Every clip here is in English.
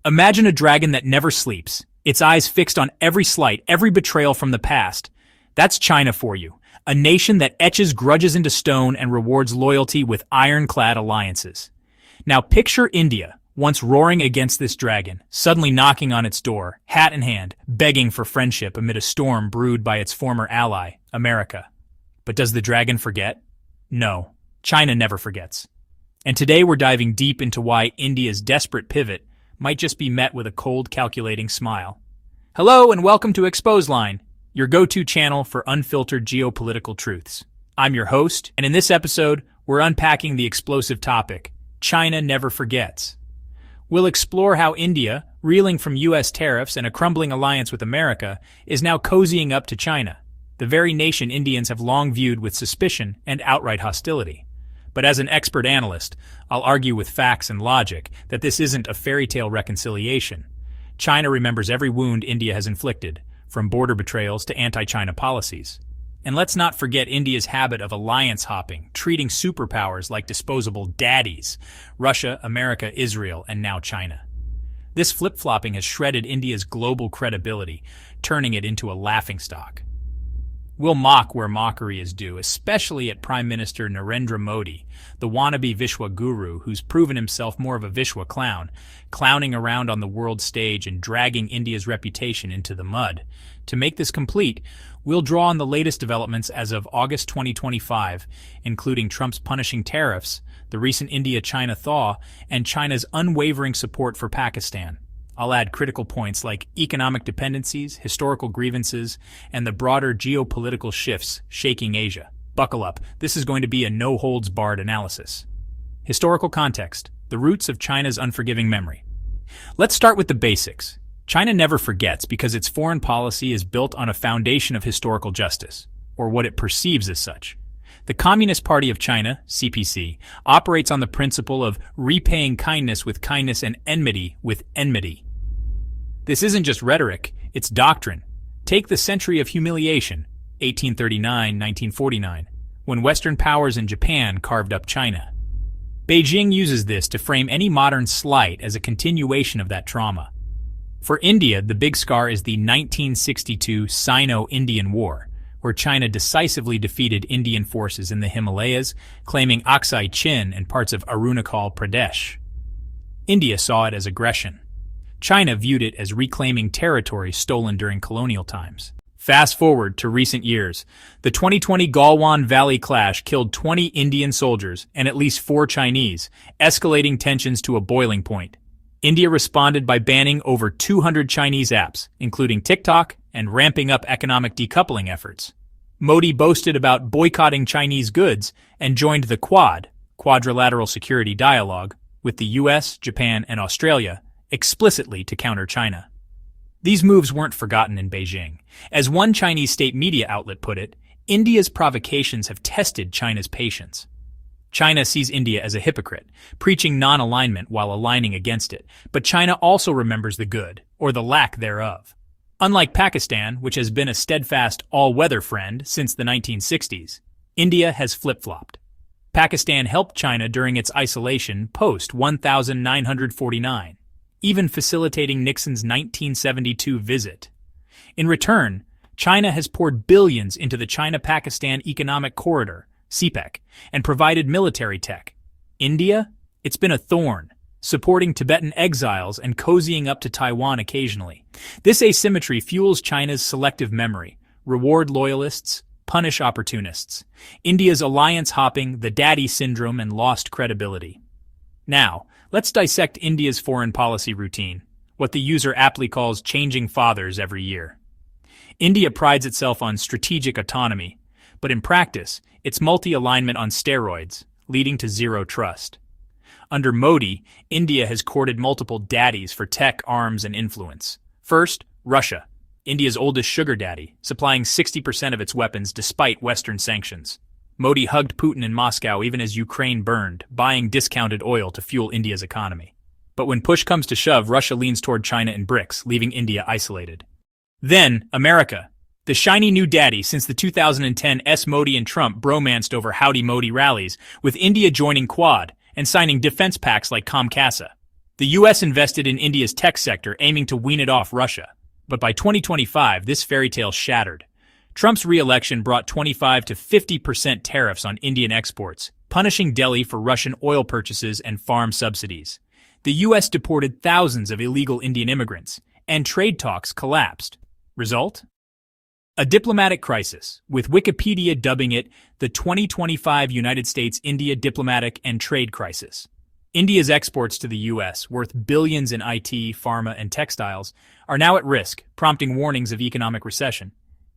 Imagine a dragon that never sleeps, its eyes fixed on every slight, every betrayal from the past. That's China for you, a nation that etches grudges into stone and rewards loyalty with ironclad alliances. Now picture India, once roaring against this dragon, suddenly knocking on its door, hat in hand, begging for friendship amid a storm brewed by its former ally, America. But does the dragon forget? No, China never forgets. And today we're diving deep into why India's desperate pivot might just be met with a cold, calculating smile. Hello and welcome to ExposeLine, your go-to channel for unfiltered geopolitical truths. I'm your host, and in this episode, we're unpacking the explosive topic, China never forgets. We'll explore how India, reeling from U.S. tariffs and a crumbling alliance with America, is now cozying up to China, the very nation Indians have long viewed with suspicion and outright hostility. But as an expert analyst, I'll argue with facts and logic that this isn't a fairy tale reconciliation. China remembers every wound India has inflicted, from border betrayals to anti-China policies. And let's not forget India's habit of alliance hopping, treating superpowers like disposable daddies: Russia, America, Israel, and now China. This flip-flopping has shredded India's global credibility, turning it into a laughingstock. We'll mock where mockery is due, especially at Prime Minister Narendra Modi, the wannabe Vishwa Guru who's proven himself more of a Vishwa Clown, clowning around on the world stage and dragging India's reputation into the mud. To make this complete, we'll draw on the latest developments as of August 2025, including Trump's punishing tariffs, the recent India-China thaw, and China's unwavering support for Pakistan. I'll add critical points like economic dependencies, historical grievances, and the broader geopolitical shifts shaking Asia. Buckle up, this is going to be a no-holds-barred analysis. Historical context: the roots of China's unforgiving memory. Let's start with the basics. China never forgets because its foreign policy is built on a foundation of historical justice, or what it perceives as such. The Communist Party of China, CPC, operates on the principle of repaying kindness with kindness and enmity with enmity. This isn't just rhetoric, it's doctrine. Take the century of humiliation, 1839-1949, when Western powers and Japan carved up China. Beijing uses this to frame any modern slight as a continuation of that trauma. For India, the big scar is the 1962 Sino-Indian War, where China decisively defeated Indian forces in the Himalayas, claiming Aksai Chin and parts of Arunachal Pradesh. India saw it as aggression. China viewed it as reclaiming territory stolen during colonial times. Fast forward to recent years. The 2020 Galwan Valley clash killed 20 Indian soldiers and at least 4 Chinese, escalating tensions to a boiling point. India responded by banning over 200 Chinese apps, including TikTok, and ramping up economic decoupling efforts. Modi boasted about boycotting Chinese goods and joined the Quad, Quadrilateral Security Dialogue, with the US, Japan, and Australia, explicitly to counter China. These moves weren't forgotten in Beijing. As one Chinese state media outlet put it, India's provocations have tested China's patience. China sees India as a hypocrite, preaching non-alignment while aligning against it, but China also remembers the good, or the lack thereof. Unlike Pakistan, which has been a steadfast all-weather friend since the 1960s, India has flip-flopped. Pakistan helped China during its isolation post-1949, even facilitating Nixon's 1972 visit. In return, China has poured billions into the China-Pakistan Economic Corridor, CPEC, and provided military tech. India? It's been a thorn, supporting Tibetan exiles and cozying up to Taiwan occasionally. This asymmetry fuels China's selective memory: reward loyalists, punish opportunists. India's alliance hopping, the daddy syndrome, and lost credibility. Now, let's dissect India's foreign policy routine, what the user aptly calls changing fathers every year. India prides itself on strategic autonomy, but in practice, it's multi-alignment on steroids, leading to zero trust. Under Modi, India has courted multiple daddies for tech, arms, and influence. First, Russia, India's oldest sugar daddy, supplying 60% of its weapons despite Western sanctions. Modi hugged Putin in Moscow even as Ukraine burned, buying discounted oil to fuel India's economy. But when push comes to shove, Russia leans toward China and BRICS, leaving India isolated. Then, America, the shiny new daddy since the 2010 Modi and Trump bromanced over Howdy Modi rallies, with India joining Quad and signing defense pacts like Comcasa. The US invested in India's tech sector, aiming to wean it off Russia. But by 2025, this fairy tale shattered. Trump's re-election brought 25 to 50% tariffs on Indian exports, punishing Delhi for Russian oil purchases and farm subsidies. The US deported thousands of illegal Indian immigrants, and trade talks collapsed. Result? A diplomatic crisis, with Wikipedia dubbing it the 2025 United States-India diplomatic and trade crisis. India's exports to the US, worth billions in IT, pharma, and textiles, are now at risk, prompting warnings of economic recession.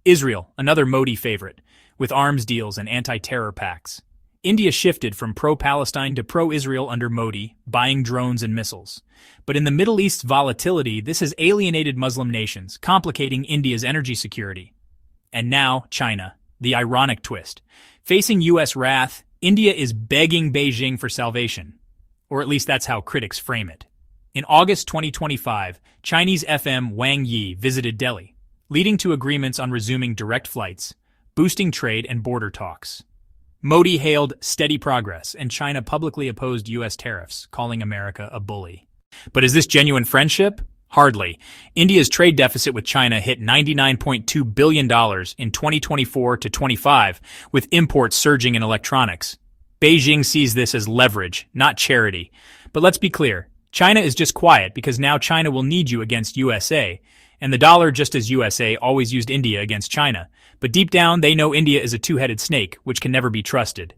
Israel, another Modi favorite, with arms deals and anti-terror pacts. India shifted from pro-Palestine to pro-Israel under Modi, buying drones and missiles. But in the Middle East's volatility, this has alienated Muslim nations, complicating India's energy security. And now, China, the ironic twist. Facing US wrath, India is begging Beijing for salvation. Or at least that's how critics frame it. In August 2025, Chinese FM Wang Yi visited Delhi, leading to agreements on resuming direct flights, boosting trade and border talks. Modi hailed steady progress, and China publicly opposed U.S. tariffs, calling America a bully. But is this genuine friendship? Hardly. India's trade deficit with China hit $99.2 billion in 2024 to 25, with imports surging in electronics. Beijing sees this as leverage, not charity. But let's be clear, China is just quiet because now China will need you against USA, and the dollar, just as USA always used India against China. But deep down, they know India is a two-headed snake, which can never be trusted.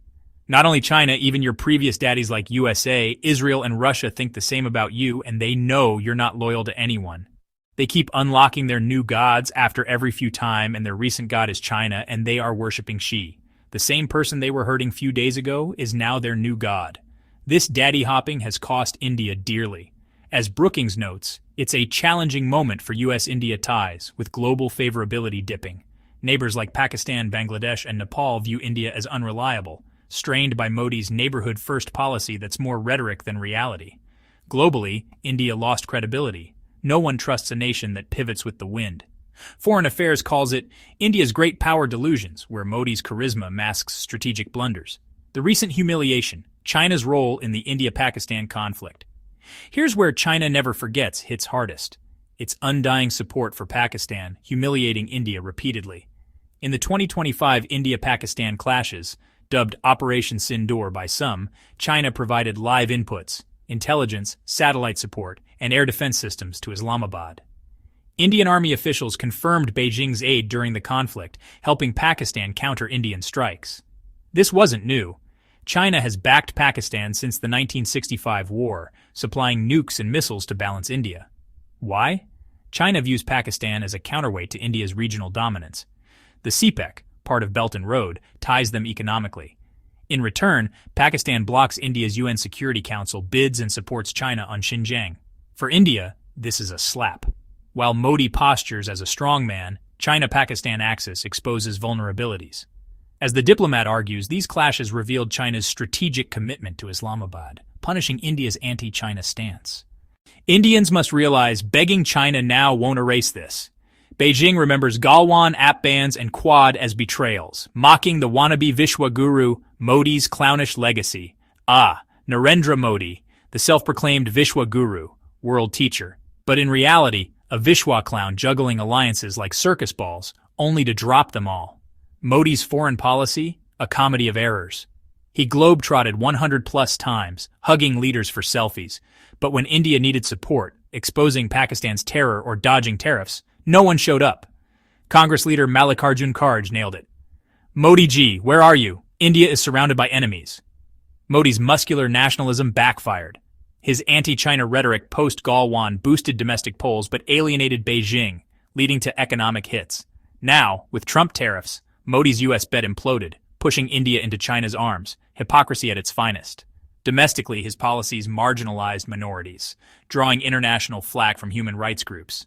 Not only China, even your previous daddies like USA, Israel, and Russia think the same about you, and they know you're not loyal to anyone. They keep unlocking their new gods after every few time, and their recent god is China, and they are worshipping Xi. The same person they were hurting few days ago is now their new god. This daddy hopping has cost India dearly. As Brookings notes, it's a challenging moment for US-India ties, with global favorability dipping. Neighbors like Pakistan, Bangladesh, and Nepal view India as unreliable, strained by Modi's neighborhood-first policy that's more rhetoric than reality. Globally, India lost credibility. No one trusts a nation that pivots with the wind. Foreign Affairs calls it India's great power delusions, where Modi's charisma masks strategic blunders. The recent humiliation, China's role in the India-Pakistan conflict. Here's where China never forgets hits hardest. Its undying support for Pakistan, humiliating India repeatedly. In the 2025 India-Pakistan clashes, dubbed Operation Sindoor by some, China provided live inputs, intelligence, satellite support, and air defense systems to Islamabad. Indian Army officials confirmed Beijing's aid during the conflict, helping Pakistan counter Indian strikes. This wasn't new. China has backed Pakistan since the 1965 war, supplying nukes and missiles to balance India. Why? China views Pakistan as a counterweight to India's regional dominance. The CPEC, part of Belt and Road, ties them economically. In return, Pakistan blocks India's UN Security Council bids and supports China on Xinjiang. For India, this is a slap. While Modi postures as a strongman, China-Pakistan axis exposes vulnerabilities. As the diplomat argues, these clashes revealed China's strategic commitment to Islamabad, punishing India's anti-China stance. Indians must realize begging China now won't erase this. Beijing remembers Galwan, app bans, and Quad as betrayals, mocking the wannabe Vishwa Guru, Modi's clownish legacy. Narendra Modi, the self-proclaimed Vishwa Guru, world teacher. But in reality, a Vishwa Clown juggling alliances like circus balls, only to drop them all. Modi's foreign policy, a comedy of errors. He globe-trotted 100-plus times, hugging leaders for selfies. But when India needed support, exposing Pakistan's terror or dodging tariffs, no one showed up. Congress leader Mallikarjun Kharge nailed it. Modi ji, where are you? India is surrounded by enemies. Modi's muscular nationalism backfired. His anti-China rhetoric post-Galwan boosted domestic polls but alienated Beijing, leading to economic hits. Now, with Trump tariffs, Modi's U.S. bet imploded, pushing India into China's arms, hypocrisy at its finest. Domestically, his policies marginalized minorities, drawing international flack from human rights groups.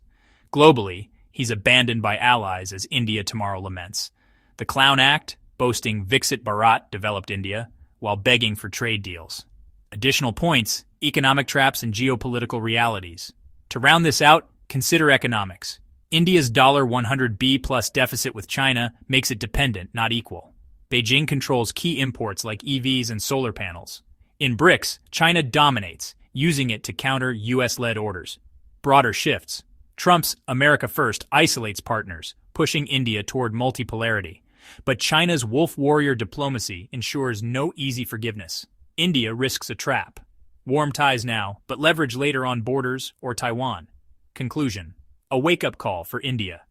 Globally, he's abandoned by allies as India tomorrow laments. The Clown Act, boasting Viksit Bharat, developed India, while begging for trade deals. Additional points, economic traps and geopolitical realities. To round this out, consider economics. India's $100 plus deficit with China makes it dependent, not equal. Beijing controls key imports like EVs and solar panels. In BRICS, China dominates. using it to counter US-led orders. Broader shifts. Trump's America First isolates partners, pushing India toward multipolarity. But China's wolf warrior diplomacy ensures no easy forgiveness. India risks a trap. Warm ties now, but leverage later on borders or Taiwan. Conclusion. A wake-up call for India.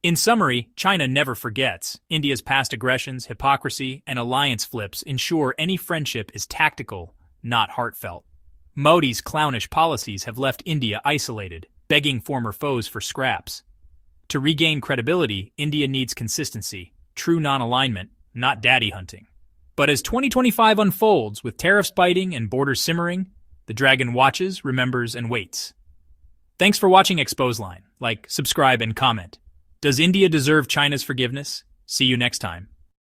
In summary, China never forgets. India's past aggressions, hypocrisy, and alliance flips ensure any friendship is tactical, not heartfelt. Modi's clownish policies have left India isolated, begging former foes for scraps. To regain credibility, India needs consistency, true non-alignment, not daddy hunting. But as 2025 unfolds, with tariffs biting and borders simmering, the dragon watches, remembers, and waits. Thanks for watching ExposeLine. Like, subscribe, and comment. Does India deserve China's forgiveness? See you next time.